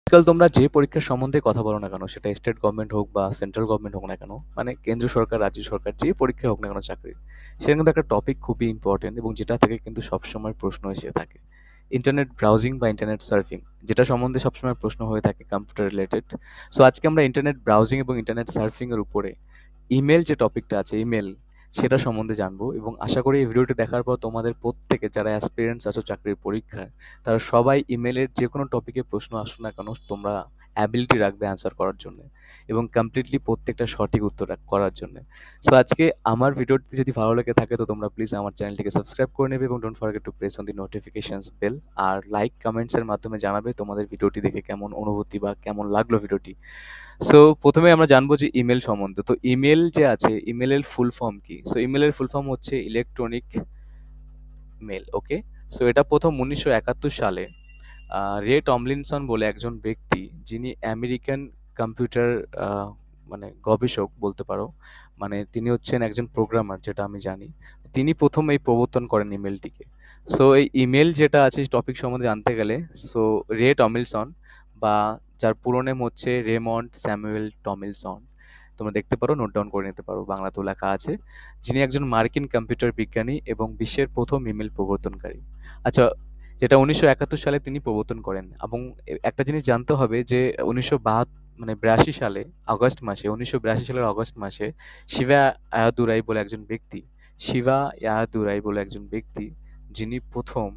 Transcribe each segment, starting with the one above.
আজকাল তোমরা যে পরীক্ষার সম্বন্ধে কথা বলো না কেন, সেটা স্টেট গভর্নমেন্ট হোক বা সেন্ট্রাল গভর্নমেন্ট হোক না কেন, মানে কেন্দ্র সরকার, রাজ্য সরকার, যে পরীক্ষা হোক না কেন চাকরির, সেটা কিন্তু একটা টপিক খুবই ইম্পর্টেন্ট এবং যেটা থেকে কিন্তু সবসময় প্রশ্ন এসে থাকে। ইন্টারনেট ব্রাউজিং বা ইন্টারনেট সার্ফিং, যেটা সম্বন্ধে সবসময় প্রশ্ন হয়ে থাকে কম্পিউটার রিলেটেড। সো আজকে আমরা ইন্টারনেট ব্রাউজিং এবং ইন্টারনেট সার্ফিং এর উপরে ইমেল যে টপিকটা আছে, ইমেল, সেটা সম্বন্ধে জানবো। এবং আশা করি এই ভিডিওটি দেখার পর তোমাদের প্রত্যেকে যারা অ্যাসপিরেন্টস আছো চাকরির পরীক্ষায়, তারা সবাই ইমেলের যে কোনো টপিকে প্রশ্ন আসুক না কেন, তোমরা অ্যাবিলিটি রাখবে অ্যান্সার করার জন্য এবং কমপ্লিটলি প্রত্যেকটা সঠিক উত্তর করার জন্য। সো আজকে আমার ভিডিওটি যদি ভালো লেগে থাকে তো তোমরা প্লিজ আমার চ্যানেলটিকে সাবস্ক্রাইব করে নেবে এবং don't forget to press on the notifications bell. আর লাইক কমেন্টসের মাধ্যমে জানাবে তোমাদের ভিডিওটি দেখে কেমন অনুভূতি বা কেমন লাগলো ভিডিওটি। সো প্রথমে আমরা জানবো যে ইমেল সম্বন্ধে। তো ইমেল যে আছে, ইমেলের ফুল ফর্ম কি? সো ইমেলের ফুল ফর্ম হচ্ছে ইলেকট্রনিক মেল। ওকে, সো এটা প্রথম 1971 সালে রে টমলিনসন বলে একজন ব্যক্তি, যিনি আমেরিকান কম্পিউটার আহ, মানে গবেষক বলতে পারো, মানে তিনি হচ্ছেন একজন প্রোগ্রামার, যেটা আমি জানি। তিনি প্রথম এই প্রবর্তন করেন ইমেলটিকে। সো এই ইমেল যেটা আছে টপিক সম্বন্ধে জানতে গেলে, সো রে টমিলসন, বা যার পুরো নেম হচ্ছে রেমন্ড স্যামুয়েল টমিলসন, তোমরা দেখতে পারো, নোট ডাউন করে নিতে পারো, বাংলাতেও লেখা আছে, যিনি একজন মার্কিন কম্পিউটার বিজ্ঞানী এবং বিশ্বের প্রথম ইমেল প্রবর্তনকারী। আচ্ছা, যেটা 1971 সালে তিনি প্রবর্তন করেন। এবং একটা জিনিস জানতে হবে যে 1982 সালে শিবা আয়াদুরাই বলে একজন ব্যক্তি, শিবা ইয়াদুরাই বলে একজন ব্যক্তি, যিনি প্রথম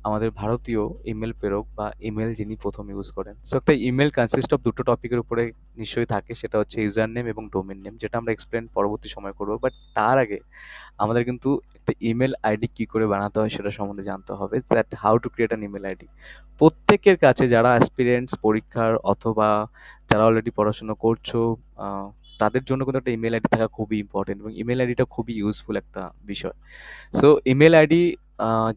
আমাদের ভারতীয় ইমেল প্রেরক বা ইমেল যিনি প্রথম ইউজ করেন। সো একটা ইমেল কনসিস্ট অফ দুটো টপিকের উপরে নিশ্চয়ই থাকে, সেটা হচ্ছে ইউজার নেম এবং ডোমেন নেম, যেটা আমরা এক্সপ্লেন পরবর্তী সময় করবো। বাট তার আগে আমাদের কিন্তু একটা ইমেল আইডি কি করে বানাতে হয় সেটা সম্বন্ধে জানতে হবে, that how to create an email ID. প্রত্যেকের কাছে, যারা অ্যাসপিরেন্টস পরীক্ষার অথবা যারা অলরেডি পড়াশোনা করছো, আহ, তাদের জন্য কিন্তু একটা ইমেল আইডি থাকা খুবই ইম্পর্টেন্ট এবং ইমেল আইডিটা খুবই ইউজফুল একটা বিষয়। সো ইমেল আইডি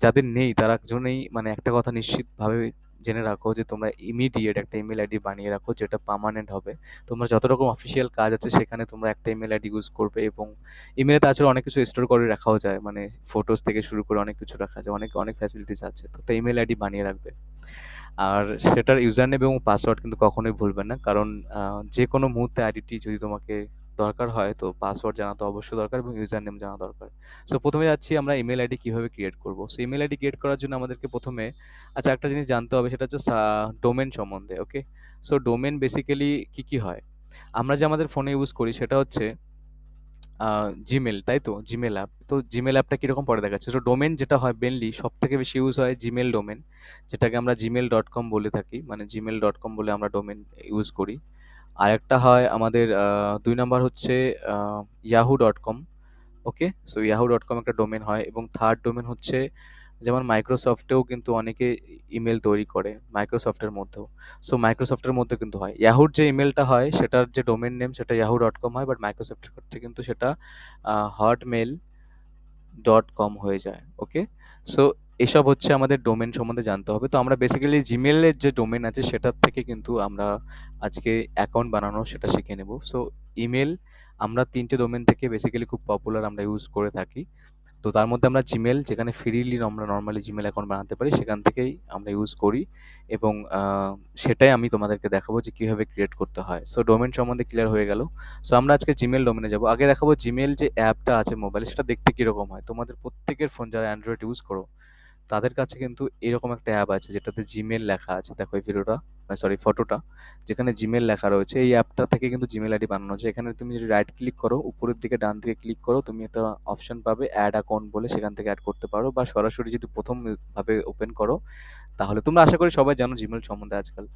যাদের নেই তারা জন্যই মানে একটা কথা নিশ্চিতভাবে জেনে রাখো যে তোমরা ইমিডিয়েট একটা ইমেল আইডি বানিয়ে রাখো, যেটা পার্মানেন্ট হবে। তোমরা যত রকম অফিসিয়াল কাজ আছে সেখানে তোমরা একটা ইমেল আইডি ইউজ করবে। এবং ইমেলে তাছাড়া অনেক কিছু স্টোর করে রাখাও যায়, মানে ফটোস থেকে শুরু করে অনেক কিছু রাখা যায়, অনেক অনেক ফ্যাসিলিটিস আছে, তো একটা ইমেল আইডি বানিয়ে রাখবে। আর সেটার ইউজার নেম এবং পাসওয়ার্ড কিন্তু কখনোই ভুলবেন না, কারণ যে কোনো মুহূর্তে আইডিটি যদি তোমাকে দরকার হয়, তো পাসওয়ার্ড জানা তো অবশ্যই দরকার এবং ইউজার নেম জানা দরকার। সো প্রথমে যাচ্ছি আমরা ইমেল আইডি কিভাবে ক্রিয়েট করব। সো ইমেল আইডি ক্রিয়েট করার জন্য আমাদেরকে প্রথমে, আচ্ছা, একটা জিনিস জানতে হবে, সেটা হচ্ছে ডোমেন সম্বন্ধে। ওকে, সো ডোমেন বেসিক্যালি কি কি হয়, আমরা যে আমাদের ফোনে ইউজ করি সেটা হচ্ছে জিমেল, তাই তো? জিমেল অ্যাপ, তো জিমেল অ্যাপটা কিরকম পরে দেখাচ্ছে। তো ডোমেন যেটা হয় মেনলি সব থেকে বেশি ইউজ হয় জিমেল ডোমেন, যেটাকে আমরা gmail.com বলে থাকি, মানে gmail.com বলে আমরা ডোমেন ইউজ করি। আর একটা হয় আমাদের 2 নাম্বার হচ্ছে yahoo.com। ওকে, সো yahoo.com একটা ডোমেন হয়। এবং থার্ড ডোমেন হচ্ছে, যেমন মাইক্রোসফটেও কিন্তু অনেকে ইমেল তৈরি করে, মাইক্রোসফটের মধ্যেও। সো মাইক্রোসফটের মধ্যে কিন্তু হয়, ইয়াহুর যে ইমেলটা হয় সেটার যে ডোমেন নেম সেটা yahoo.com হয়, বাট মাইক্রোসফটের ক্ষেত্রে কিন্তু সেটা hotmail.com হয়ে যায়। ওকে, সো এসব হচ্ছে আমাদের ডোমেন সম্বন্ধে জানতে হবে। তো আমরা বেসিক্যালি জিমেলের যে ডোমেন আছে সেটার থেকে কিন্তু আমরা আজকে অ্যাকাউন্ট বানানো সেটা শিখে নেব। সো ইমেল আমরা 3টে ডোমেন থেকে বেসিক্যালি খুব পপুলার আমরা ইউজ করে থাকি। তো তার মধ্যে আমরা জিমেল, যেখানে ফ্রিলি আমরা নর্মালি জিমেল অ্যাকাউন্ট বানাতে পারি, সেখান থেকেই আমরা ইউজ করি। এবং সেটাই আমি তোমাদেরকে দেখাবো যে কীভাবে ক্রিয়েট করতে হয়। সো ডোমেন সম্বন্ধে ক্লিয়ার হয়ে গেল। সো আমরা আজকে জিমেল ডোমেনে যাব। আগে দেখাবো জিমেল যে অ্যাপটা আছে মোবাইলে, সেটা দেখতে কীরকম হয়। তোমাদের প্রত্যেকের ফোন, যারা অ্যান্ড্রয়েড ইউজ করো, তাদের কাছে কিন্তু এরকম একটা অ্যাপ আছে যেটাতে জিমেল লেখা আছে। দেখো এই ভিডিওটা, সরি ফটোটা, যেখানে জিমেল লেখা রয়েছে, এই অ্যাপটা থেকে কিন্তু জিমেল আইডি বানানো যায়। এখানে তুমি যদি রাইট ক্লিক করো, উপরের দিকে ডান দিকে ক্লিক করো, তুমি একটা অপশন পাবে অ্যাড অ্যাকাউন্ট বলে, সেখান থেকে অ্যাড করতে পারো। বা সরাসরি যদি প্রথম ভাবে ওপেন করো, তাহলে তোমরা আশা করি সবাই জানো জিমেল সম্বন্ধে আজকাল।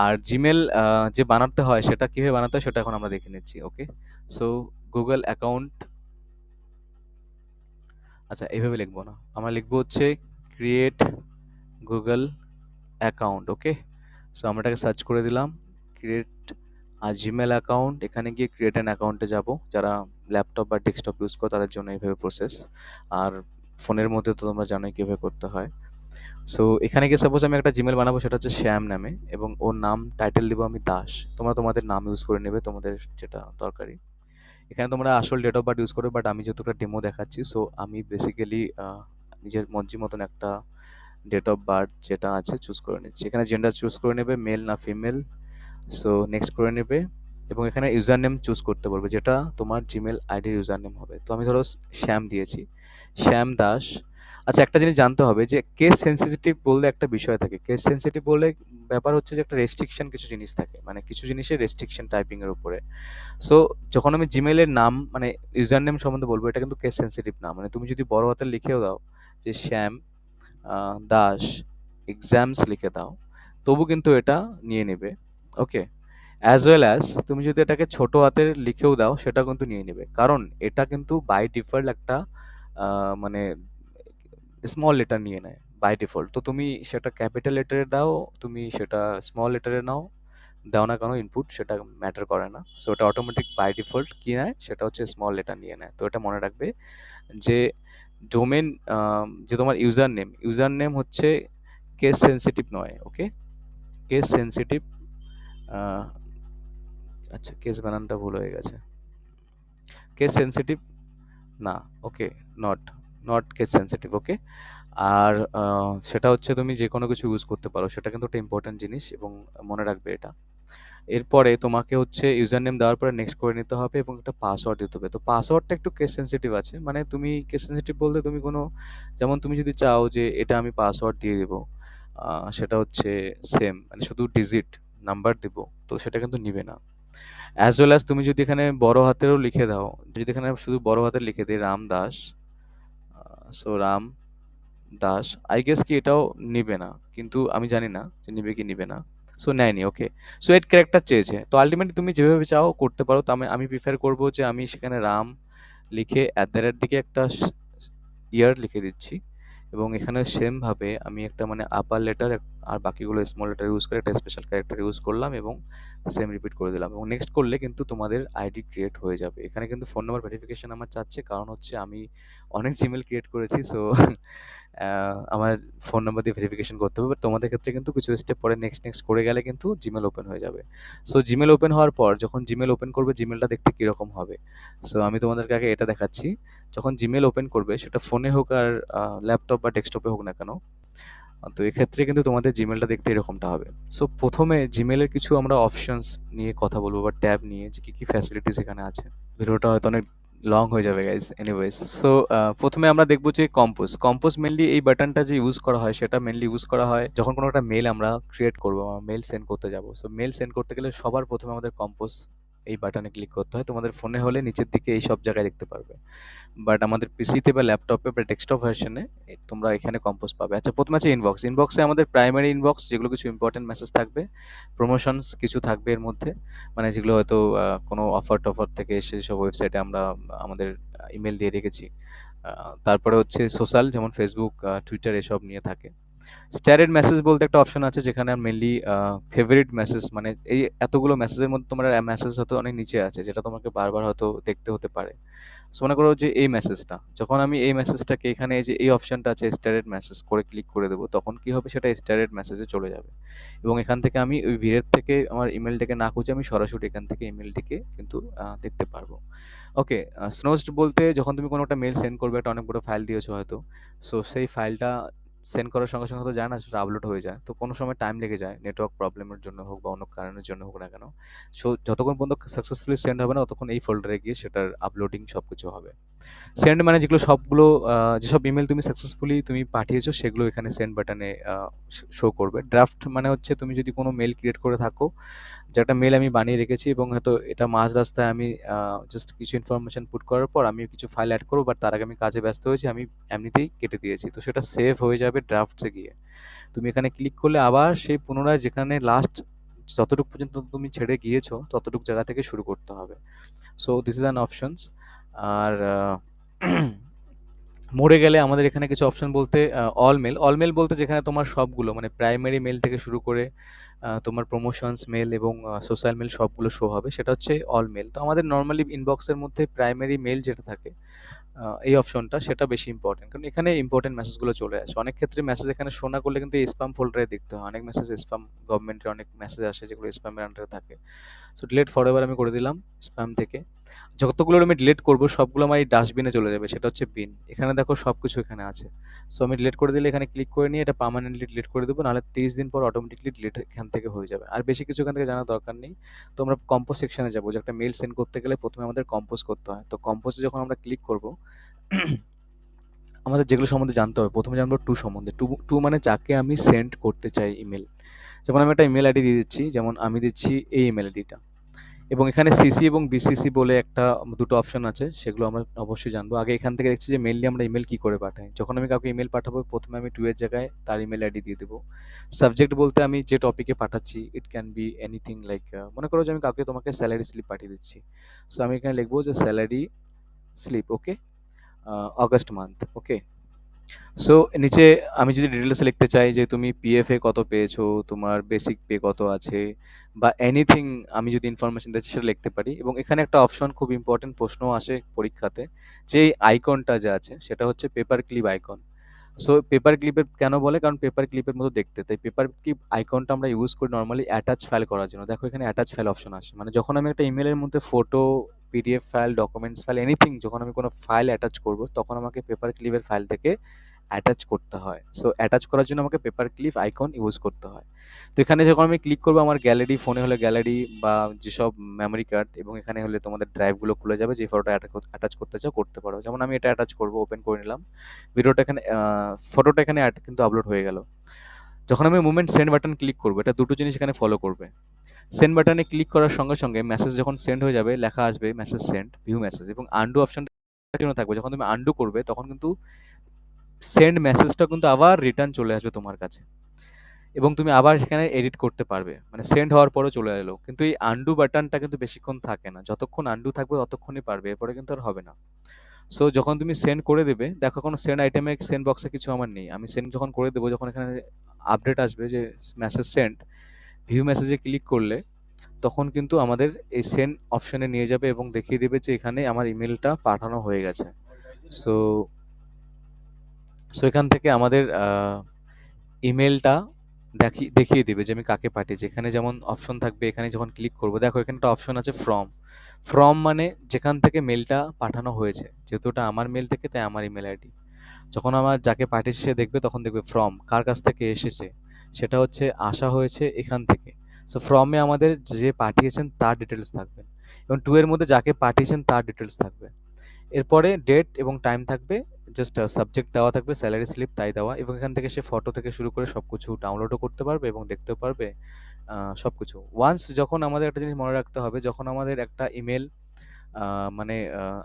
আর জিমেল যে বানাতে হয় সেটা কিভাবে বানাতে হয় সেটা এখন আমরা দেখে নিচ্ছি। ওকে, সো গুগল অ্যাকাউন্ট, আচ্ছা এইভাবে লিখবো না, আমরা লিখবো হচ্ছে ক্রিয়েট গুগল অ্যাকাউন্ট। ওকে, সো আমরা এটাকে সার্চ করে দিলাম, ক্রিয়েট জিমেল অ্যাকাউন্ট। এখানে গিয়ে ক্রিয়েট অ্যান অ্যাকাউন্টে যাব। যারা ল্যাপটপ বা ডেস্কটপ ইউজ করো তাদের জন্য এইভাবে প্রসেস। আর ফোনের মধ্যে তো তোমরা জানোই কীভাবে করতে হয়। সো এখানে গিয়ে সাপোজ আমি একটা জিমেল বানাবো, সেটা হচ্ছে শ্যাম নামে, এবং ওর নাম টাইটেল দিব আমি দাস। তোমরা তোমাদের নাম ইউজ করে নেবে, তোমাদের যেটা দরকারি। এখানে তোমরা আসল ডেট অফ বার্থ ইউজ করবে, বাট আমি যেহেতু একটা ডেমো দেখাচ্ছি, সো আমি বেসিক্যালি নিজের মর্জি মতন একটা ডেট অফ বার্থ যেটা আছে চুজ করে নিচ্ছি। এখানে জেন্ডার চুজ করে নেবে, মেল না ফিমেল, সো নেক্সট করে নেবে এবং এখানে ইউজার নেম চুজ করতে বলবে যেটা তোমার জিমেল আইডির ইউজার নেম হবে। তো আমি ধরো শ্যাম দিয়েছি, শ্যাম দাস। আচ্ছা, একটা জিনিস জানতে হবে যে কেস সেনসিটিভ বললে একটা বিষয় থাকে। কেস সেনসিটিভ বললে ব্যাপার হচ্ছে যে একটা রেস্ট্রিকশন কিছু জিনিস থাকে, মানে কিছু জিনিসের রেস্ট্রিকশন টাইপিং এর উপরে। সো যখন আমি জিমেইলের নাম মানে ইউজার নেম সম্বন্ধে বলবো, এটা কিন্তু কেস সেনসিটিভ না। মানে তুমি যদি বড় হাতের লিখেও দাও যে শ্যাম দাস এক্সামস লিখে দাও, তবু কিন্তু এটা নিয়ে নেবে। ওকে, অ্যাজ ওয়েল অ্যাজ তুমি যদি এটাকে ছোট হাতের লিখেও দাও সেটা কিন্তু নিয়ে নেবে, কারণ এটা কিন্তু বাই ডিফল্ট একটা মানে স্মল লেটার নিয়ে নেয় বাই ডিফল্ট। তো তুমি সেটা ক্যাপিটাল লেটারে দাও, তুমি সেটা স্মল লেটারে নাও, দাও না কেন ইনপুট, সেটা ম্যাটার করে না। সো ওটা অটোমেটিক বাই ডিফল্ট কি নেয়, সেটা হচ্ছে স্মল লেটার নিয়ে নেয়। তো এটা মনে রাখবে যে ডোমেন যে তোমার ইউজার নেম হচ্ছে কেস সেনসিটিভ নয়। ওকে, কেস সেনসিটিভ, আচ্ছা কেস বানানটা ভুল হয়ে গেছে, কেস সেনসিটিভ না। ওকে, নট নট কেস সেনসিটিভ। ওকে, আর সেটা হচ্ছে তুমি যে কোনো কিছু ইউজ করতে পারো, সেটা কিন্তু একটা ইম্পর্টেন্ট জিনিস এবং মনে রাখবে এটা। এরপরে তোমাকে হচ্ছে ইউজার নেম দেওয়ার পরে নেক্সট করে নিতে হবে এবং একটা পাসওয়ার্ড দিতে হবে। তো পাসওয়ার্ডটা একটু কেস সেনসিটিভ আছে, মানে তুমি কেস সেনসিটিভ বলতে তুমি কোনো, যেমন তুমি যদি চাও যে এটা আমি পাসওয়ার্ড দিয়ে দেবো, সেটা হচ্ছে সেম মানে শুধু ডিজিট নাম্বার দিব, তো সেটা কিন্তু নিবে না। অ্যাজ ওয়েল অ্যাজ তুমি যদি এখানে বড় হাতেরও লিখে দাও, যদি এখানে শুধু বড় হাতের লিখে দিই Ram Das, so Ram Das, I guess কি এটাও নিবে না, কিন্তু আমি জানি না যে নিবে কি নিবে না। সো নেয়নি। ওকে, সো এর ক্যারেক্টার চেয়েছে। তো আলটিমেটলি তুমি যেভাবে চাও করতে পারো। তো আমি প্রিফার করবো যে আমি সেখানে রাম লিখে অ্যাট দ্য রেট দিকে একটা ইয়ার লিখে দিচ্ছি এবং এখানে সেম ভাবে আমি একটা মানে আপার লেটার আর বাকিগুলো স্মল লেটার ইউজ করে একটা স্পেশাল ক্যারেক্টার ইউজ করলাম এবং সেম রিপিট করে দিলাম এবং নেক্সট করলে কিন্তু তোমাদের আইডি ক্রিয়েট হয়ে যাবে। এখানে কিন্তু ফোন নাম্বার ভেরিফিকেশন আমার চাচ্ছে, কারণ হচ্ছে আমি অনেক জিমেল ক্রিয়েট করেছি। সো আমার ফোন নাম্বার দিয়ে ভেরিফিকেশন করতে হবে। বাট তোমাদের ক্ষেত্রে কিন্তু কিছু স্টেপ পরে নেক্সট করে গেলে কিন্তু জিমেল ওপেন হয়ে যাবে। সো জিমেল ওপেন হওয়ার পর যখন জিমেল ওপেন করবে, জিমেলটা দেখতে কিরকম হবে, সো আমি তোমাদেরকে আগে এটা দেখাচ্ছি। যখন জিমেল ওপেন করবে সেটা ফোনে হোক আর ল্যাপটপ বা ডেস্কটপে হোক না কেন, তো এক্ষেত্রে কিন্তু তোমাদের জিমেলটা দেখতে এরকমটা হবে। সো প্রথমে জিমেলের কিছু আমরা অপশনস নিয়ে কথা বলবো বা ট্যাব নিয়ে, যে কি কি ফ্যাসিলিটিস এখানে আছে। ভিডিওটা হয়তো অনেক লং হয়ে যাবে গাইজ, এনিওয়েজ। সো প্রথমে আমরা দেখবো যে কম্পোজ মেনলি এই বাটনটা যে ইউজ করা হয় সেটা মেনলি ইউজ করা হয় যখন কোনো একটা মেল আমরা ক্রিয়েট করবো, মেল সেন্ড করতে যাবো। সো মেল সেন্ড করতে গেলে সবার প্রথমে আমাদের কম্পোজ এই বাটনে ক্লিক করতে হয়। তোমাদের ফোনে হলে নিচের দিকে এই সব জায়গায় দেখতে পারবে, বাট আমাদের পিসিতে বা ল্যাপটপে বা ডেস্কটপ ভার্সনে তোমরা এখানে কম্পোজ পাবে। আচ্ছা, প্রথমে আছে ইনবক্সে আমাদের প্রাইমারি ইনবক্স, যেগুলো কিছু ইম্পর্টেন্ট মেসেজ থাকবে, প্রমোশনস কিছু থাকবে এর মধ্যে, মানে যেগুলো হয়তো কোনো অফার টফার থেকে এসে সব ওয়েবসাইটে আমরা আমাদের ইমেল দিয়ে রেখেছি। তারপরে হচ্ছে সোশ্যাল, যেমন ফেসবুক টুইটার এসব নিয়ে থাকে। স্ট্যারেড মেসেজ বলতে একটা অপশন আছে যেখানে মেনলি ফেভারিট মেসেজ, মানে এই এতগুলো মেসেজের মধ্যে তোমার মেসেজ হয়তো অনেক নিচে আছে যেটা তোমাকে বারবার হয়তো দেখতে হতে পারে। সো মনে করো যে এই মেসেজটা, যখন আমি এই মেসেজটাকে এখানে এই যে এই অপশনটা আছে স্ট্যারেড মেসেজ করে ক্লিক করে দেবো, তখন কি হবে সেটা স্ট্যারেড মেসেজে চলে যাবে এবং এখান থেকে আমি ওই ভিড়ের থেকে আমার ইমেলটাকে না খুঁজে আমি সরাসরি এখান থেকে ইমেলটিকে কিন্তু দেখতে পারবো। ওকে, স্নোজড বলতে যখন তুমি কোনো একটা মেল সেন্ড করবে, একটা অনেক বড় ফাইল দিয়েছো হয়তো, সো সেই ফাইলটা সেন্ড করার সঙ্গে সঙ্গে তো যায় না, সেটা আপলোড হয়ে যায়। তো কোনো সময় টাইম লেগে যায়, নেটওয়ার্ক প্রবলেমের জন্য হোক বা অন্য কারণের জন্য হোক না কেন। সো যতক্ষণ পর্যন্ত সাকসেসফুলি সেন্ড হবে না, ততক্ষণ এই ফোল্ডারে গিয়ে সেটার আপলোডিং সব কিছু হবে। সেন্ড মানে যেগুলো সবগুলো যেসব ইমেল তুমি সাকসেসফুলি তুমি পাঠিয়েছো সেগুলো এখানে সেন্ড বাটনে শো করবে। ড্রাফট মানে হচ্ছে তুমি যদি কোনো মেল ক্রিয়েট করে থাকো, যে একটা মেল আমি বানিয়ে রেখেছি এবং হয়তো এটা মাঝ রাস্তায় আমি জাস্ট কিছু ইনফরমেশন পুট করার পর আমি কিছু ফাইল অ্যাড করবো, বাট তার আগে আমি কাজে ব্যস্ত হয়েছি, আমি এমনিতেই কেটে দিয়েছি, তো সেটা সেভ হয়ে যাবে ড্রাফটসে গিয়ে। তুমি এখানে ক্লিক করলে আবার সেই পুনরায় যেখানে লাস্ট যতটুকু পর্যন্ত তুমি ছেড়ে গিয়েছো ততটুকু জায়গা থেকে শুরু করতে হবে। So this is an options. আর মোড়ে গেলে আমাদের এখানে কিছু অপশন বলতে অল মেল বলতে যেখানে তোমার সবগুলো মানে প্রাইমারি মেল থেকে শুরু করে তোমার প্রমোশনস মেল এবং সোশ্যাল মেল সবগুলো শো হবে, সেটা হচ্ছে অল মেল। তো আমাদের নর্মালি ইনবক্সের মধ্যে প্রাইমারি মেল যেটা থাকে, এই অপশনটা সেটা বেশি ইম্পর্টেন্ট, কারণ এখানে ইম্পর্টেন্ট মেসেজগুলো চলে আসে। অনেক ক্ষেত্রে মেসেজ এখানে শো না করলে কিন্তু স্প্যাম ফোল্ডারে দেখতে হয়, অনেক মেসেজ স্প্যাম, গভর্নমেন্টের অনেক মেসেজ আসে যেগুলো স্প্যামের আন্ডারে থাকে। সো ডিলিট ফর এভার আমি করে দিলাম স্প্যাম থেকে। যতগুলো আমি ডিলিট করবো সবগুলো আমার এই ডাস্টবিনে চলে যাবে, সেটা হচ্ছে বিন। এখানে দেখো সবকিছু এখানে আছে। সো আমি ডিলিট করে দিলে এখানে ক্লিক করে নিয়ে এটা পার্মানেন্টলি ডিলিট করে দেবো, নাহলে 30 দিন পর অটোমেটিকলি ডিলিট এখান থেকে হয়ে যাবে। আর বেশি কিছু এখান থেকে জানার দরকার নেই। তো আমরা কম্পোজ সেকশনে যাবো, যে একটা মেইল সেন্ড করতে গেলে প্রথমে আমাদের কম্পোজ করতে হয়। তো কম্পোজে যখন আমরা ক্লিক করব, আমাদের যেগুলো সম্বন্ধে জানতে হবে, প্রথমে জানবো টু সম্বন্ধে। টু টু মানে যাকে আমি সেন্ড করতে চাই ইমেল। যেমন আমি একটা ইমেল আইডি দিয়ে দিচ্ছি, যেমন আমি দিচ্ছি এই ইমেল আইডিটা, এবং এখানে সিসি এবং বিসিসি বলে একটা দুটো অপশন আছে, সেগুলো আমরা অবশ্যই জানবো। আগে এখান থেকে দেখছি যে মেইনলি আমরা ইমেল কি করে পাঠাই। যখন আমি কাউকে ইমেল পাঠাবো, প্রথমে আমি টু এর জায়গায় তার ইমেল আইডি দিয়ে দেবো। সাবজেক্ট বলতে আমি যে টপিকে পাঠাচ্ছি, it can be anything, like মনে করো যে আমি কাউকে তোমাকে স্যালারি স্লিপ পাঠিয়ে দিচ্ছি। সো আমি এখানে লিখবো যে স্যালারি স্লিপ, ওকে, অগস্ট মান্থ, ওকে। সো নিচে আমি যদি ডিটেলসে লিখতে চাই যে তুমি পিএফে কত পেয়েছো, তোমার বেসিক পে কত আছে, বা এনিথিং, আমি যদি ইনফরমেশন দিচ্ছি সেটা লিখতে পারি। এবং এখানে একটা অপশন, খুব ইম্পর্টেন্ট প্রশ্ন আসে পরীক্ষাতে, যে আইকনটা যে আছে সেটা হচ্ছে paper clip icon. So paper ক্লিপের কেন বলে, কারণ পেপার ক্লিপের মতো দেখতে, তাই পেপার ক্লিপ আইকনটা আমরা ইউজ করি নর্মালি অ্যাটাচ ফাইল করার জন্য। দেখো এখানে অ্যাটাচ ফাইল অপশন আসে, মানে যখন আমি একটা ইমেলের মধ্যে photo, PDF file, documents file, anything, যখন আমি কোনো ফাইল অ্যাটাচ করব, তখন আমাকে পেপার ক্লিপের ফাইল থেকে অ্যাটাচ করতে হয়। সো অ্যাটাচ করার জন্য আমাকে পেপার ক্লিপ আইকন ইউজ করতে হয়। তো এখানে যখন আমি ক্লিক করবো, আমার গ্যালারি, ফোনে হলে গ্যালারি বা যেসব মেমোরি কার্ড, এবং এখানে হলে তোমাদের ড্রাইভগুলো খুলে যাবে, যে ফটোটা অ্যাটাচ করতে চাও করতে পারো। যেমন আমি এটা অ্যাটাচ করবো, ওপেন করে নিলাম ভিডিওটা, এখানে ফটোটা এখানে কিন্তু আপলোড হয়ে গেল। যখন আমি মুভমেন্ট সেন্ড বাটন ক্লিক করবো, এটা দুটো জিনিস এখানে ফলো করবে। সেন্ড বাটনে ক্লিক করার সঙ্গে সঙ্গে মেসেজ যখন সেন্ড হয়ে যাবে, লেখা আসবে মেসেজ সেন্ড, ভিউ মেসেজ, এবং আন্ডু অপশনটা জন্য থাকবে। যখন তুমি আন্ডু করবে তখন কিন্তু সেন্ড মেসেজটা কিন্তু আবার রিটার্ন চলে আসবে তোমার কাছে, এবং তুমি আবার সেখানে এডিট করতে পারবে, মানে সেন্ড হওয়ার পরও চলে এলো। কিন্তু এই আন্ডু বাটনটা কিন্তু বেশিক্ষণ থাকে না, যতক্ষণ আন্ডু থাকবে ততক্ষণই পারবে, এরপরে কিন্তু আর হবে না। সো যখন তুমি সেন্ড করে দেবে, দেখো কোনো সেন্ড আইটেমে, সেন্ড বক্সে কিছু আমার নেই, আমি সেন্ড যখন করে দেবো, যখন এখানে আপডেট আসবে যে মেসেজ সেন্ড, ভিউ মেসেজে ক্লিক করলে তখন কিন্তু আমাদের এই সেন্ড অপশনে নিয়ে যাবে এবং দেখিয়ে দেবে যে এখানে আমার ইমেলটা পাঠানো হয়ে গেছে। সো সো এখান থেকে আমাদের ইমেলটা দেখিয়ে দিবে যে আমি কাকে পাঠিয়েছি। এখানে যেমন অপশন থাকবে, এখানে যখন ক্লিক করবো, দেখো এখানে একটা অপশন আছে ফ্রম। ফ্রম মানে যেখান থেকে মেলটা পাঠানো হয়েছে, যেহেতু ওটা আমার মেল থেকে, তাই আমার ইমেল আইডি। যখন আমার যাকে পাঠিয়েছে সে দেখবে, তখন দেখবে ফ্রম কার কাছ থেকে এসেছে, সেটা হচ্ছে আসা হয়েছে এখান থেকে। সো ফ্রমে আমাদের যে পাঠিয়েছেন তার ডিটেলস থাকবে, এবং টু এর মধ্যে যাকে পাঠিয়েছেন তার ডিটেলস থাকবে। এরপরে ডেট এবং টাইম থাকবে, জাস্ট সাবজেক্ট দেওয়া থাকবে স্যালারি স্লিপ, তাই দেওয়া। এবং এখান থেকে সে ফটো থেকে শুরু করে সব কিছু ডাউনলোডও করতে পারবে এবং দেখতেও পারবে সব কিছু। ওয়ান্স, যখন আমাদের একটা জিনিস মনে রাখতে হবে, যখন আমাদের একটা ইমেল মানে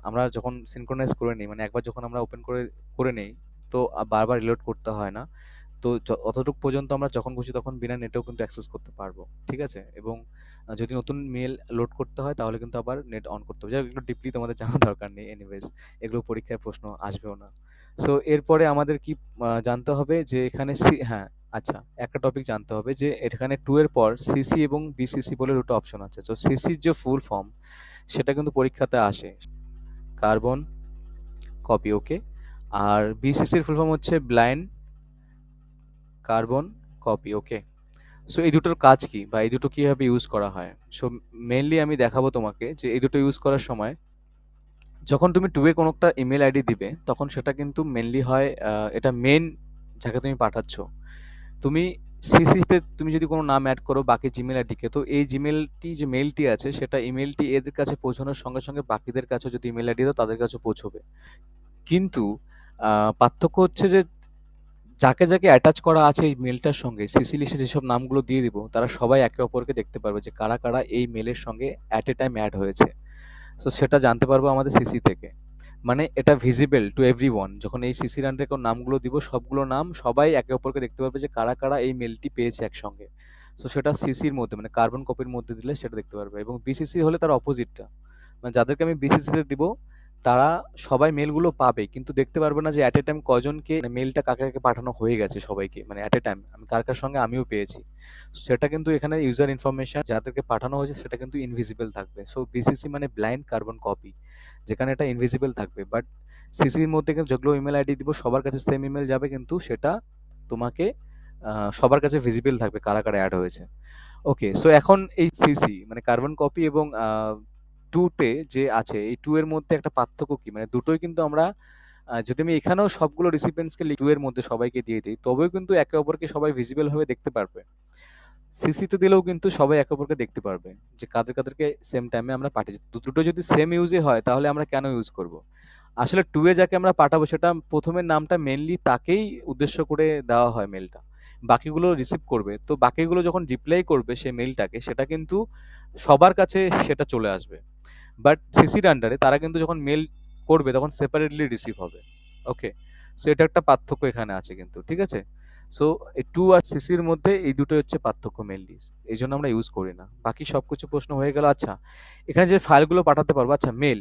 আমরা যখন সিনক্রোনাইজ করে নিই, মানে একবার যখন আমরা ওপেন করে করে নেই, তো বারবার রিলোড করতে হয় না। তো অতটুকু পর্যন্ত আমরা যখন খুশি তখন বিনা নেটেও কিন্তু অ্যাক্সেস করতে পারবো, ঠিক আছে? এবং যদি নতুন মেল লোড করতে হয় তাহলে কিন্তু আবার নেট অন করতে হবে। যাই হোক, এগুলো ডিপলি তোমাদের জানার দরকার নেই, এনিওয়েজ এগুলো পরীক্ষায় প্রশ্ন আসবেও না। সো এরপরে আমাদের কি জানতে হবে, যে এখানে হ্যাঁ, আচ্ছা, একটা টপিক জানতে হবে, যে এখানে টু এর পর সিসি এবং বিসিসি বলে দুটো অপশন আছে। তো সিসির যে ফুল ফর্ম, সেটা কিন্তু পরীক্ষাতে আসে, কার্বন কপি, ওকে। আর বিসিসির ফুল ফর্ম হচ্ছে ব্লাইন্ড কার্বন কপি, ওকে। সো এই দুটোর কাজ কি, বা এই দুটো কিভাবে ইউজ করা হয়? সো মেইনলি আমি দেখাবো তোমাকে যে এই দুটো ইউজ করার সময়, যখন তুমি টু এ কোনো একটা ইমেল আইডি দিবে, তখন সেটা কিন্তু মেনলি হয়, এটা মেন যাকে তুমি পাঠাচ্ছ। তুমি সিসিতে তুমি যদি কোনো নাম অ্যাড করো বাকি জিমেল আইডিকে, তো এই জিমেলটি, যে মেলটি আছে, সেটা ইমেলটি এদের কাছে পৌঁছানোর সঙ্গে সঙ্গে বাকিদের কাছেও যদি ইমেল আইডি দাও, তাদের কাছে পৌঁছবে। কিন্তু পার্থক্য হচ্ছে যে যাকে যাকে অ্যাটাচ করা আছে এই মেলটার সঙ্গে, সিসি লিস্টে যেসব নামগুলো দিয়ে দিব, তারা সবাই একে অপরকে দেখতে পারবে যে কারা কারা এই মেলের সঙ্গে অ্যাট এ টাইম অ্যাড হয়েছে। সো সেটা জানতে পারবো আমাদের সিসি থেকে। মানে এটা ভিজিবল টু এভরিওয়ান, যখন এই সিসির আন্ডারে কোন নামগুলো দিব, সবগুলো নাম সবাই একে অপরকে দেখতে পারবে যে কারা কারা এই মেলটি পেয়েছে একসঙ্গে। সো সেটা সিসির মধ্যে, মানে কার্বন কপির মধ্যে দিলে সেটা দেখতে পারবে। এবং বিসিসি হলে তার অপোজিটটা, মানে যাদেরকে আমি বিসিসিতে দিব, তারা সবাই মেলগুলো পাবে, কিন্তু দেখতে পারবে না যে অ্যাট এ টাইম কজনকে মেলটা কাকে কাকে পাঠানো হয়ে গেছে সবাইকে, মানে অ্যাট এ টাইম আমি কার কার সঙ্গে আমিও পেয়েছি। সেটা কিন্তু এখানে ইউজার ইনফরমেশন যাদেরকে পাঠানো হয়েছে সেটা কিন্তু ইনভিজিবল থাকবে। সো বিসিসি মানে ব্লাইন্ড কার্বন কপি, যেখানে এটা ইনভিজিবল থাকবে। বাট সিসির মধ্যে কিন্তু যেগুলো ইমেল আইডি দিব সবার কাছে সেম ইমেল যাবে, কিন্তু সেটা তোমাকে সবার কাছে ভিজিবল থাকবে কারা কারা অ্যাড হয়েছে। ওকে, সো এখন এই সিসি মানে কার্বন কপি এবং টু তে যে আছে, এই টু এর মধ্যে একটা পার্থক্য কি, মানে দুটোই কিন্তু আমরা যদি আমি এখানেও সবগুলো রিসিপিয়েন্টসকে টু এর মধ্যে সবাইকে দিয়ে দিই, তবেও কিন্তু একে অপরকে সবাই ভিজিবল ভাবে দেখতে পারবে। সিসিতে দিলেও কিন্তু সবাই একে অপরকে দেখতে পারবে যে কাদেরকে সেম টাইমে আমরা পাঠিয়েছি। দুটো যদি সেম ইউজই হয় তাহলে আমরা কেন ইউজ করব? আসলে টু এ যাকে আমরা পাঠাবো সেটা প্রথমের নামটা মেনলি তাকেই উদ্দেশ্য করে দেওয়া হয় মেলটা, বাকিগুলো রিসিভ করবে। তো বাকিগুলো যখন রিপ্লাই করবে সেই মেলটাকে, সেটা কিন্তু সবার কাছে সেটা চলে আসবে। বাট সিসির আন্ডারে তারা কিন্তু যখন মেল করবে তখন সেপারেটলি রিসিভ হবে। ওকে, সো এটা একটা পার্থক্য এখানে আছে কিন্তু, ঠিক আছে? সো এই টু আর সিসির মধ্যে এই দুটো হচ্ছে পার্থক্য মেনলি, এই জন্য আমরা ইউজ করি না। বাকি সব কিছু প্রশ্ন হয়ে গেল। আচ্ছা, এখানে যে ফাইলগুলো পাঠাতে পারবো, আচ্ছা মেল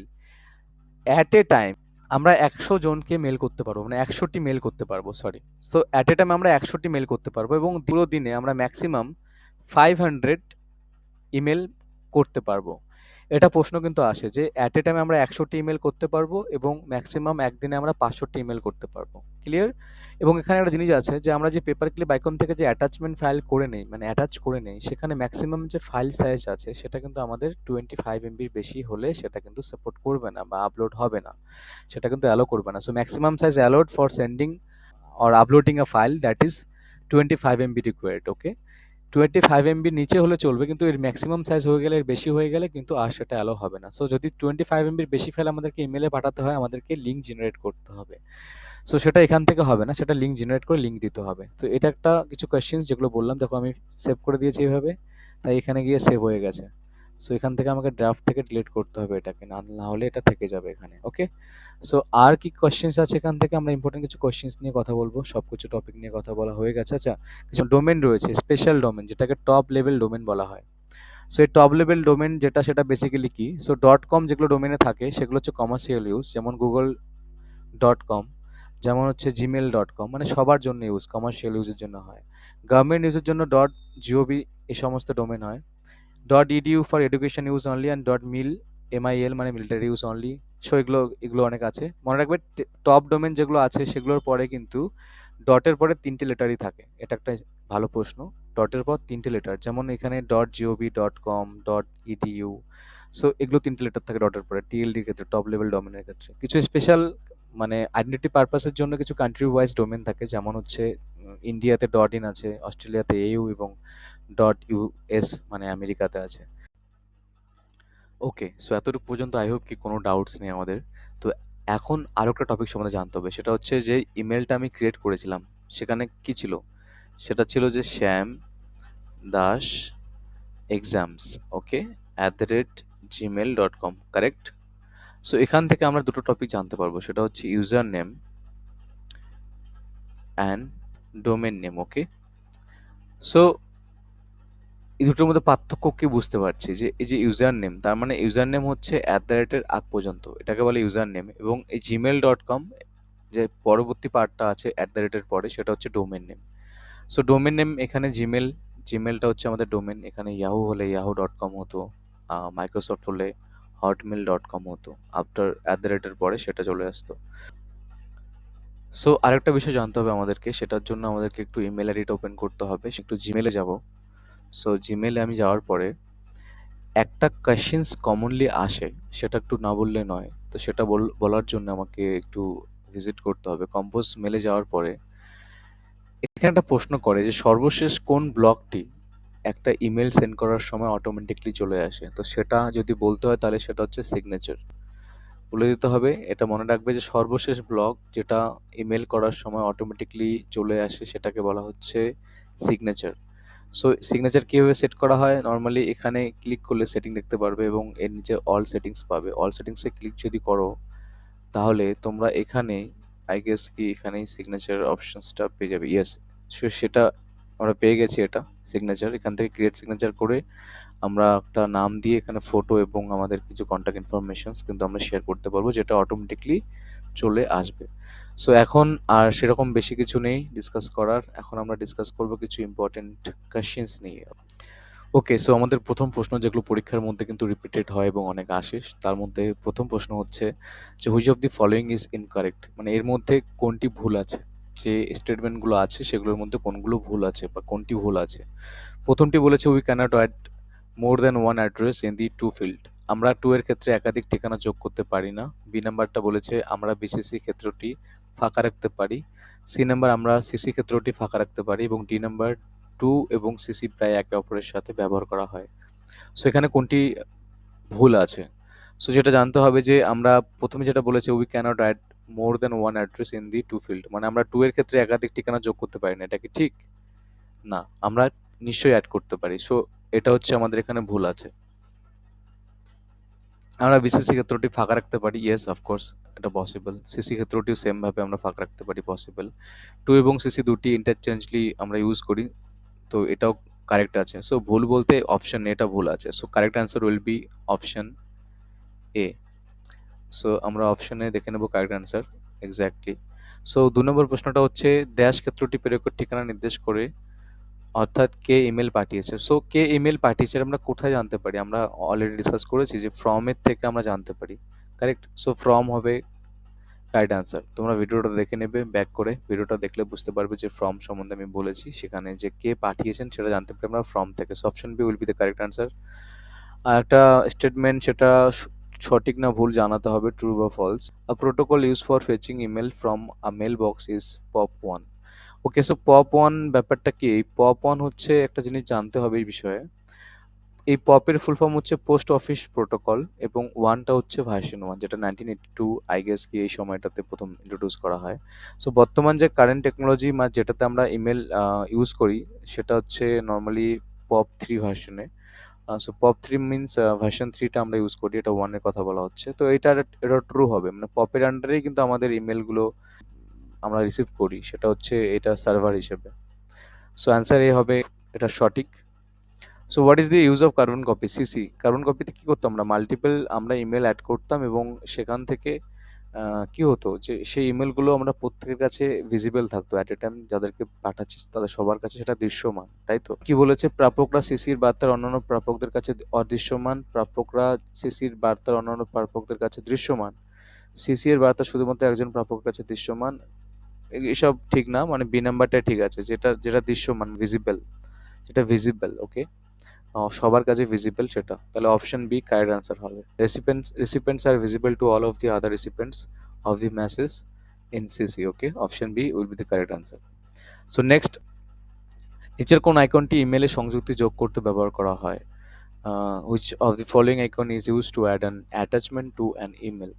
অ্যাট এ টাইম আমরা 100 জনকে মেল করতে পারবো, মানে 100টি মেল করতে পারবো, sorry. So at a time আমরা 100টি মেল করতে পারবো এবং পুরো দিনে আমরা ম্যাক্সিমাম 500 ইমেল করতে পারবো। এটা প্রশ্ন কিন্তু আসে যে অ্যাট এ টাইম আমরা 100টি ইমেল করতে পারবো এবং ম্যাক্সিমাম একদিনে আমরা 500টি ইমেল করতে পারবো। ক্লিয়ার? এবং এখানে একটা জিনিস আছে যে আমরা যে পেপার ক্লিপ আইকন থেকে যে অ্যাটাচমেন্ট ফাইল করে নেই, মানে অ্যাটাচ করে নেই, সেখানে ম্যাক্সিমাম যে ফাইল সাইজ আছে সেটা কিন্তু আমাদের 25 এমবির বেশি হলে সেটা কিন্তু সাপোর্ট করবে না বা আপলোড হবে না, সেটা কিন্তু অ্যালো করবে না। So maximum size allowed for sending or uploading a file that is 25 MB required, ওকে? 25 এমবির নিচে হলে চলবে, কিন্তু এর ম্যাক্সিমাম সাইজ হয়ে গেলে, এর বেশি হয়ে গেলে কিন্তু আর সেটা অ্যালো হবে না। সো যদি 25 এমবির বেশি ফাইল আমাদেরকে ইমেলে পাঠাতে হয়, আমাদেরকে লিঙ্ক জেনারেট করতে হবে। সো সেটা এখান থেকে হবে না, সেটা লিঙ্ক জেনারেট করে লিঙ্ক দিতে হবে। তো এটা একটা কিছু কোয়েশ্চেন্স যেগুলো বললাম, দেখো আমি সেভ করে দিয়েছি এভাবে, তাই এখানে গিয়ে সেভ হয়ে গেছে। সো এখান থেকে আমাকে ড্রাফট থেকে ডিলিট করতে হবে এটাকে, না হলে এটা থেকে যাবে এখানে, ওকে? সো আর কি কোয়েশ্চেন্স আছে এখান থেকে? আমরা ইম্পর্টেন্ট কিছু কোয়েশ্চেন্স নিয়ে কথা বলবো, সব কিছু টপিক নিয়ে কথা বলা হয়ে গেছে। আচ্ছা, কিছু ডোমেন রয়েছে, স্পেশাল ডোমেন, যেটাকে টপ লেভেল ডোমেন বলা হয়। সো এই টপ লেভেল ডোমেন যেটা, সেটা বেসিক্যালি কি? সো ডট কম যেগুলো ডোমেনে থাকে সেগুলো হচ্ছে কমার্শিয়াল ইউজ, যেমন গুগল ডট কম, যেমন হচ্ছে জিমেল ডট কম, মানে সবার জন্য ইউজ, কমার্শিয়াল ইউজের জন্য হয়। গভর্নমেন্ট ইউজের জন্য ডট জিওভি, এই সমস্ত ডোমেন হয়। Dot edu for education use only and dot mill, MIL মানে মিলিটারি ইউজ অনলি। সো এগুলো এগুলো অনেক আছে, মনে রাখবে। টপ ডোমেন যেগুলো আছে সেগুলোর পরে কিন্তু ডটের পরে 3টে লেটারই থাকে, এটা একটা ভালো প্রশ্ন। ডটের পর 3টে লেটার, যেমন এখানে dot GOV, dot com, dot EDU. So এগুলো 3টে লেটার থাকে ডটের পরে টিএলডির ক্ষেত্রে, টপ লেভেল ডোমেনের ক্ষেত্রে। কিছু স্পেশাল মানে আইডেন্টিটি পারপাসের জন্য কিছু কান্ট্রি ওয়াইজ ডোমেন থাকে, যেমন হচ্ছে ইন্ডিয়াতে ডট ইন আছে, অস্ট্রেলিয়াতে এইউ এবং ডট ইউএস মানে আমেরিকাতে আছে। ওকে, সো এতটুকু পর্যন্ত আই হোপ কি কোনো ডাউটস নেই আমাদের। তো এখন আরও একটা টপিক সম্বন্ধে জানতে হবে, সেটা হচ্ছে যে ইমেলটা আমি ক্রিয়েট করেছিলাম সেখানে কি ছিল? সেটা ছিল যে শ্যাম দাস এক্সামস, ওকে, @gmail.com, কারেক্ট? সো এখান থেকে আমরা দুটো টপিক জানতে পারবো, সেটা হচ্ছে user name and domain name, okay? So এই দুটোর মধ্যে পার্থক্য কি বুঝতে পারছি, যে এই যে ইউজার নেম, তার মানে ইউজার নেম হচ্ছে @এর আগ পর্যন্ত, এটাকে বলে ইউজার নেম। এবং এই gmail.com যে পরবর্তী পার্টটা আছে @এর পরে, সেটা হচ্ছে domain name. So domain name এখানে জিমেলটা হচ্ছে আমাদের ডোমেন, এখানে ইয়াহু হলে yahoo.com হতো, মাইক্রোসফট হলে hotmail.com হতো, আফটার @এর পরে সেটা চলে আসতো। সো আরেকটা বিষয় জানতে হবে আমাদেরকে, সেটার জন্য আমাদেরকে একটু ইমেল আইডিটা ওপেন করতে হবে, একটু জিমেলে যাব। সো জিমেলে আমি যাওয়ার পরে একটা কোয়েশ্চেন্স কমনলি আসে, সেটা একটু না বললে নয়, তো সেটা বলার জন্য আমাকে একটু ভিজিট করতে হবে। কম্পোজ মেলে যাওয়ার পরে এখানে একটা প্রশ্ন করে যে সর্বশেষ কোন ব্লকটি একটা ইমেল সেন্ড করার সময় অটোমেটিকলি চলে আসে, তো সেটা যদি বলতে হয় তাহলে সেটা হচ্ছে সিগনেচার। বলে দিতে হবে, এটা মনে রাখবে যে সর্বশেষ ব্লক যেটা ইমেল করার সময় অটোমেটিকলি চলে আসে সেটাকে বলা হচ্ছে সিগনেচার। সো সিগনেচার কীভাবে সেট করা হয়? নর্মালি এখানে ক্লিক করলে সেটিং দেখতে পারবে এবং এর নিচে অল সেটিংস পাবে। অল সেটিংসে ক্লিক যদি করো তাহলে তোমরা এখানে আই গেস কি এখানেই সিগনেচার অপশনসটা পেয়ে যাবে। ইয়েস, সেটা আমরা পেয়ে গেছি, এটা সিগনেচার। এখান থেকে ক্রিয়েট সিগনেচার করে আমরা একটা নাম দিয়ে এখানে ফটো এবং আমাদের কিছু কন্ট্যাক্ট ইনফরমেশনস কিন্তু আমরা শেয়ার করতে পারবো, যেটা অটোমেটিকলি চলে আসবে। সো এখন আর সেরকম বেশি কিছু নেই ডিসকাস করার, এখন আমরা ডিসকাস করব কিছু ইম্পর্টেন্ট কোয়েশ্চেন্স নিয়ে। ওকে, সো আমাদের প্রথম প্রশ্ন, যেগুলো পরীক্ষার মধ্যে কিন্তু রিপিটেড হয় এবং অনেক আসে, তার মধ্যে প্রথম প্রশ্ন হচ্ছে যে which of the following is incorrect, মানে এর মধ্যে কোনটি ভুল আছে, যে স্টেটমেন্টগুলো আছে সেগুলোর মধ্যে কোনগুলো ভুল আছে বা কোনটি ভুল আছে। প্রথমটি বলেছে we can't add more than one address in the to field, আমরা টু এর ক্ষেত্রে একাধিক ঠিকানা যোগ করতে পারি না। বি নাম্বারটা বলেছে আমরা বিসিসি ক্ষেত্রটি ফাঁকা রাখতে পারি। সি নাম্বার আমরা সিসি ক্ষেত্রটি ফাঁকা রাখতে পারি। এবং ডি নাম্বার টু এবং সিসি প্রায় একে অপরের সাথে ব্যবহার করা হয়। সো এখানে কোনটি ভুল আছে? সো যেটা জানতে হবে যে আমরা প্রথমে যেটা বলেছি we can't add more than one address in the to field, মানে আমরা টু এর ক্ষেত্রে একাধিক ঠিকানা যোগ করতে পারি না, এটা কি ঠিক? না, আমরা নিশ্চয়ই অ্যাড করতে পারি। সো এটা হচ্ছে আমাদের এখানে ভুল আছে। আমরা বিসিসি ক্ষেত্রটি ফাঁকা রাখতে পারি, ইয়েস অফকোর্স এটা পসিবল। সিসি ক্ষেত্রটিও সেম ভাবে আমরা ফাঁকা রাখতে পারি, পসিবল। টু এবং সিসি দুটি ইন্টারচেঞ্জলি আমরা ইউজ করি, তো এটাও কারেক্ট আছে। সো ভুল বলতে অপশন এটা ভুল আছে। So correct answer will be option A. So আমরা অপশনে দেখে নেব কারেক্ট অ্যান্সার এক্স্যাক্টলি। সো ২ নম্বর প্রশ্নটা হচ্ছে ড্যাশ ক্ষেত্রটি প্রেরকের ঠিকানা নির্দেশ করে, অর্থাৎ কে ইমেল পাঠিয়েছে। সো কে ইমেল পাঠিয়েছে এটা আমরা কোথায় জানতে পারি? আমরা অলরেডি ডিসকাস করেছি যে ফ্রম এর থেকে আমরা জানতে পারি, কারেক্ট? সো ফ্রম হবে রাইট অ্যান্সার। তোমরা ভিডিওটা দেখে নেবে, ব্যাক করে ভিডিওটা দেখলে বুঝতে পারবে যে ফ্রম সম্বন্ধে আমি বলেছি, সেখানে যে কে পাঠিয়েছেন সেটা জানতে পারি আমরা ফ্রম থেকে। So option B will be the correct answer. আর একটা স্টেটমেন্ট, সেটা সঠিক না ভুল জানাতে হবে, ট্রু বা false. A protocol use for fetching email from a mail box is POP one. Okay, so POP one ব্যাপারটা কি? এই পপ ওয়ান হচ্ছে একটা জিনিস জানতে হবে এই বিষয়ে। এই পপের ফুল ফর্ম হচ্ছে পোস্ট অফিস প্রোটোকল, এবং ওয়ানটা হচ্ছে ভার্সন ওয়ান, যেটা 1982 আই গেস কি এই সময়টাতে প্রথম ইন্ট্রোডিউস করা হয়। সো বর্তমান যে কারেন্ট টেকনোলজি বা যেটাতে আমরা ইমেল ইউজ করি সেটা হচ্ছে নর্মালি পপ থ্রি ভার্সনে। So POP three means version থ্রিটা আমরা ইউজ করি, এটা ওয়ানের কথা বলা হচ্ছে। তো এটা ট্রু হবে, মানে পপের আন্ডারেই কিন্তু আমাদের ইমেলগুলো আমরা রিসিভ করি, সেটা হচ্ছে এটা সার্ভার হিসেবে। সো অ্যান্সার এ হবে এটা সঠিক। So what is the use of carbon copy? CC carbon কপিতে কি করতাম আমরা? মাল্টিপল আমরা ইমেল অ্যাড করতাম, এবং সেখান থেকে কি হতো যে সেই ইমেলগুলো আমরা প্রত্যেকের কাছে ভিজিবল থাকতো অ্যাট এ টাইম, যাদেরকে পাঠাচ্ছিস তাদের সবার কাছে সেটা দৃশ্যমান, তাই তো? কি বলেছে? প্রাপকরা সিসির বার্তার অন্যান্য প্রাপকদের কাছে অদৃশ্যমান, প্রাপকরা সিসির বার্তার অন্যান্য প্রাপকদের কাছে দৃশ্যমান, সিসি এর বার্তা শুধুমাত্র একজন প্রাপকের কাছে দৃশ্যমান। এসব ঠিক না, মানে বি নাম্বারটাই ঠিক আছে, যেটা যেটা দৃশ্যমান, ভিজিবল, যেটা ভিজিবল, ওকে, সবার কাছে ভিজিবল সেটা, তাহলে অপশন বি কারেক্ট আনসার হবে। Recipients are visible to all of the other recipients of the message in CC, okay, option B will be the correct answer. So next, নিচের কোন আইকনটি ইমেলে সংযুক্তি যোগ করতে ব্যবহার করা হয়? Which of the following icon is use to add an attachment to an email?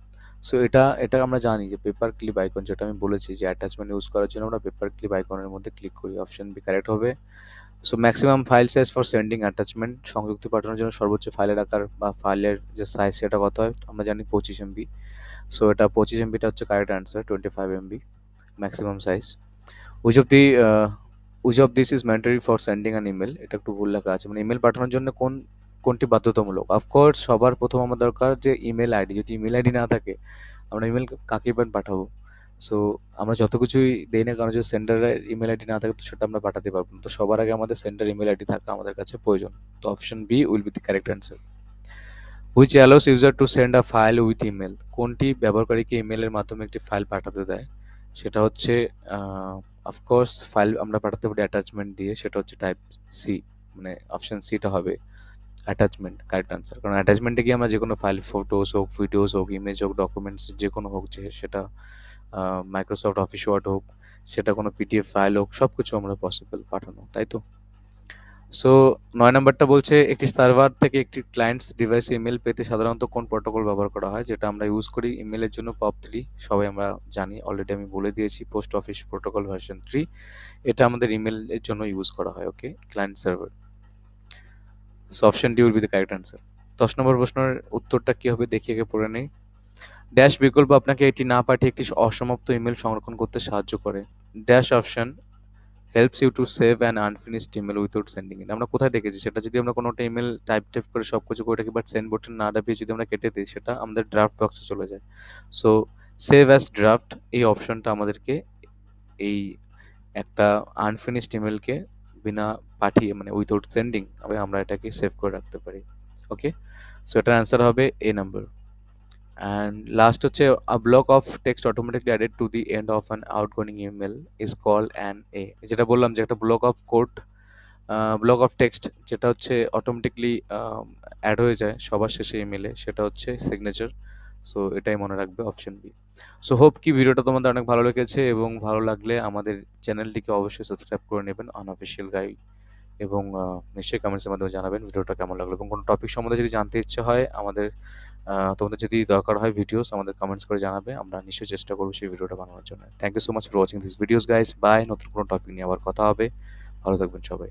So এটা এটা আমরা জানি যে পেপার ক্লিপ আইকন, যেটা আমি বলেছি যে অ্যাটাচমেন্ট ইউজ করার জন্য আমরা পেপার ক্লিপ আইকনের মধ্যে ক্লিক করি, অপশন বি কারেক্ট হবে। So maximum file size for sending attachment, সংযুক্তি পাঠানোর জন্য সর্বোচ্চ ফাইলের আকার বা ফাইলের যে সাইজ সেটা কত হয়? আমরা জানি 25 MB। সো এটা 25 MBটা হচ্ছে correct answer, 25 MB maximum size. Which of the which of this is mandatory for sending an email? এটা একটু ভুল লেখা আছে, মানে ইমেল পাঠানোর জন্য কোনটি বাধ্যতামূলক? অফকোর্স সবার প্রথম আমার দরকার যে ইমেল আইডি। যদি ইমেল আইডি না থাকে আমরা ইমেল কাকে পাঠাবো? সো আমরা যত কিছুই দেই না কারণ যদি সেন্ডারের ইমেল আইডি না থাকে তো সেটা আমরা পাঠাতে পারবো না। তো সবার আগে আমাদের সেন্ডার ইমেল আইডি থাকা আমাদের কাছে প্রয়োজন। তো option B will be the correct answer. Which allows user to send a file with email? কোনটি ব্যবহারকারীকে ইমেলের মাধ্যমে একটি ফাইল পাঠাতে দেয়? সেটা হচ্ছে অফকোর্স ফাইল আমরা পাঠাতে পারি অ্যাটাচমেন্ট দিয়ে, সেটা হচ্ছে টাইপ সি, মানে অপশন সিটা হবে অ্যাটাচমেন্ট কারেক্ট আনসার। কারণ অ্যাটাচমেন্টে গিয়ে আমরা যে কোনো ফাইল, ফটোস হোক, ভিডিওস হোক, ইমেজ হোক, ডকুমেন্টস যে কোনো হোক, যে সেটা মাইক্রোসফট অফিস ওয়ার্ড হোক, সেটা কোনো পিডিএফ ফাইল হোক, সব কিছু আমরা পসিবল পাঠানো, তাই তো? সো ৯ নম্বরটা বলছে একটি সার্ভার থেকে একটি ক্লায়েন্টস ডিভাইসে ইমেল পেতে সাধারণত কোন প্রোটোকল ব্যবহার করা হয়? যেটা আমরা ইউজ করি ইমেলের জন্য পপ থ্রি, সবাই আমরা জানি, অলরেডি আমি বলে দিয়েছি, post office protocol version three, এটা আমাদের ইমেলের জন্য ইউজ করা হয়, okay, client server. So option D will be the correct answer. ১০ number প্রশ্নের উত্তরটা কি হবে দেখি আগে পড়ে নেই। ড্যাশ বিকল্প আপনাকে এটি না পাঠিয়ে একটি অসমাপ্ত ইমেল সংরক্ষণ করতে সাহায্য করে। Dash option helps you to save an unfinished email without sending it. আমরা কোথায় দেখেছি? সেটা যদি আমরা কোনো একটা ইমেল টাইপ করে সব কিছু করে রাখি বাট সেন্ড বাটন না দাবিয়ে যদি আমরা কেটে দিই, সেটা আমাদের ড্রাফট বক্সে চলে যায়। সো সেভ অ্যাজ ড্রাফট এই অপশনটা আমাদেরকে এই একটা আনফিনিশড ইমেলকে বিনা পাঠিয়ে, মানে উইথাউট সেন্ডিং, আমরা এটাকে সেভ করে রাখতে পারি, ওকে। সো এটার অ্যান্সার হবে এ নাম্বার। অ্যান্ড লাস্ট হচ্ছে a block of text automatically added to the end of an outgoing email is called an A. যেটা বললাম যে একটা block of code, block of text যেটা হচ্ছে অটোমেটিকলি অ্যাড হয়ে যায় সবার শেষে ইমেলে, সেটা হচ্ছে সিগনেচার। সো এটাই মনে রাখবে, অপশন বি। সো হোপ কি ভিডিওটা তোমাদের অনেক ভালো লেগেছে, এবং ভালো লাগলে আমাদের চ্যানেলটিকে অবশ্যই সাবস্ক্রাইব করে নেবেন, আনঅফিসিয়াল গাইড এবং নিশ্চয়ই কমেন্টসের মাধ্যমে জানাবেন ভিডিওটা কেমন লাগলো, এবং কোনো টপিক সম্বন্ধে যদি জানতে ইচ্ছে হয় আমাদের, তোমাদের যদি দরকার হয় ভিডিওস, আমাদের কমেন্টস করে জানাবে, আমরা নিশ্চয়ই চেষ্টা করবো সেই ভিডিওটা বানানোর জন্য। Thank you so much for watching this videos guys, bye. নতুন কোনো টপিক নিয়ে আবার কথা হবে। ভালো থাকবেন সবাই।